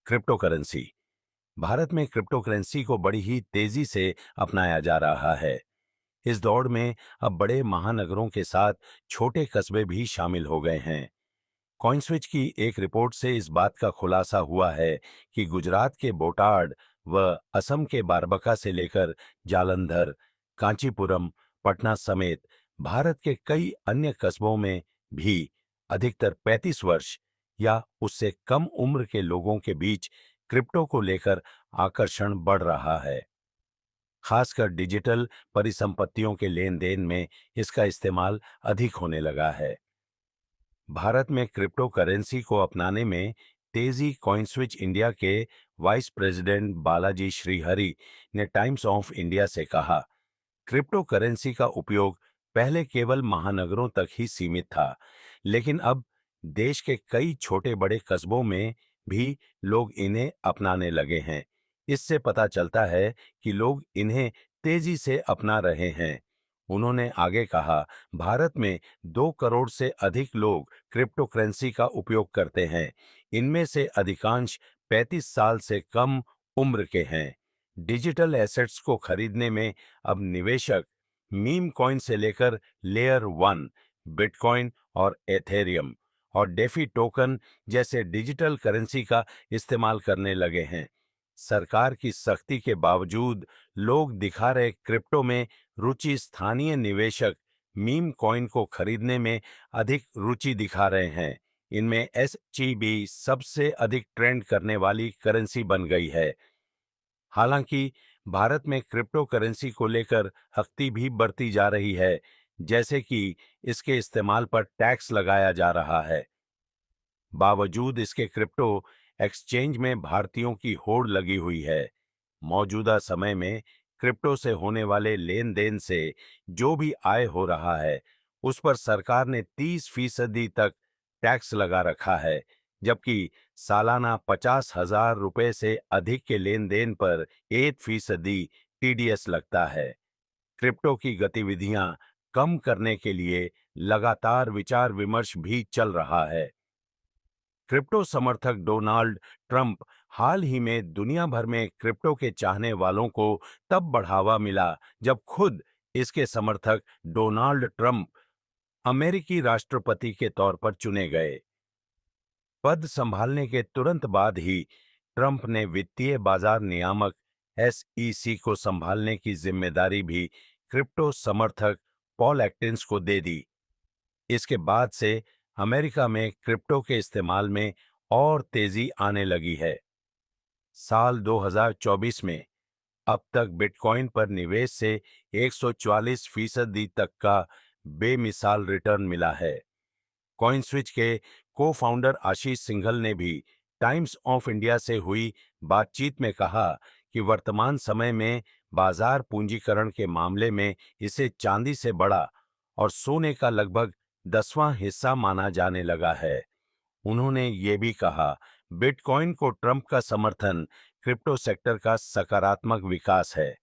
Crypto currency. Bharat में crypto currency को बड़ी ही तेजी से अपनाया जा रहा है। इस दौड़ में अब बड़े महानगरों के साथ छोटे कस्बे भी शामिल हो गए हैं। कॉइनस्विच की एक रिपोर्ट से इस बात का खुलासा हुआ है कि गुजरात के बोटाड व असम के बारबका से लेकर जालंधर, कांचीपुरम, पटना समेत भारत के कई अन्य कस्बों में भी अधिकतर 35 वर्ष या उससे कम उम्र के लोगों के बीच क्रिप्टो को लेकर आकर्षण बढ़ रहा है। खासकर डिजिटल परिसंपत्तियों के लेन देन में इसका इस्तेमाल अधिक होने लगा है। भारत में क्रिप्टो करेंसी को अपनाने में तेजी कॉइनस्विच इंडिया के वाइस प्रेसिडेंट बालाजी श्रीहरि ने टाइम्स ऑफ इंडिया से कहा, क्रिप्टो करेंसी का उपयोग पहले केवल महानगरों तक ही सीमित था, लेकिन अब देश के कई छोटे बड़े कस्बों में भी लोग इन्हें अपनाने लगे हैं। इससे पता चलता है कि लोग इन्हें तेजी से अपना रहे हैं। उन्होंने आगे कहा, भारत में 2 करोड़ से अधिक लोग क्रिप्टो करेंसी का उपयोग करते हैं। इनमें से अधिकांश 35 साल से कम उम्र के हैं। डिजिटल एसेट्स को खरीदने में अब निवेशक मीम कॉइन से लेकर लेयर 1, बिटकॉइन और एथेरियम और डेफी टोकन जैसे डिजिटल करेंसी का इस्तेमाल करने लगे हैं। सरकार की सख्ती के बावजूद लोग दिखा रहे क्रिप्टो में रुचि स्थानीय निवेशक मीम कॉइन को खरीदने में अधिक रुचि दिखा रहे हैं। इनमें एसजीबी सबसे अधिक ट्रेंड करने वाली करेंसी बन गई है। हालांकि भारत में क्रिप्टो करेंसी को लेकर सख्ती भी बढ़ती जा रही है, जैसे कि इसके इस्तेमाल पर टैक्स लगाया जा रहा है। बावजूद इसके क्रिप्टो एक्सचेंज में भारतीयों की होड़ लगी हुई है। मौजूदा समय में क्रिप्टो से होने वाले लेन देन से जो भी आय हो रहा है, उस पर सरकार ने 30% तक टैक्स लगा रखा है, जबकि सालाना 50,000 रुपए से अधिक के लेन देन पर 1% टीडीएस लगता है। क्रिप्टो की गतिविधियां कम करने के लिए लगातार विचार विमर्श भी चल रहा है। क्रिप्टो समर्थक डोनाल्ड ट्रंप हाल ही में दुनिया भर में क्रिप्टो के चाहने वालों को तब बढ़ावा मिला जब खुद इसके समर्थक डोनाल्ड ट्रंप अमेरिकी राष्ट्रपति के तौर पर चुने गए। पद संभालने के तुरंत बाद ही ट्रंप ने वित्तीय बाजार नियामक एसईसी को संभालने की जिम्मेदारी भी क्रिप्टो समर्थक पॉल एक्टिंस को दे दी। इसके बाद से अमेरिका में क्रिप्टो के इस्तेमाल में और तेजी आने लगी है। साल 2024 में अब तक बिटकॉइन पर निवेश से 144% तक का बेमिसाल रिटर्न मिला है। कॉइनस्विच के को-फाउंडर आशीष सिंघल ने भी टाइम्स ऑफ इंडिया से हुई बातचीत में कहा कि वर्तमान समय में बाजार पूंजीकरण के मामले में इसे चांदी से बड़ा और सोने का लगभग 10वां हिस्सा माना जाने लगा है। उन्होंने ये भी कहा, बिटकॉइन को ट्रंप का समर्थन क्रिप्टो सेक्टर का सकारात्मक विकास है।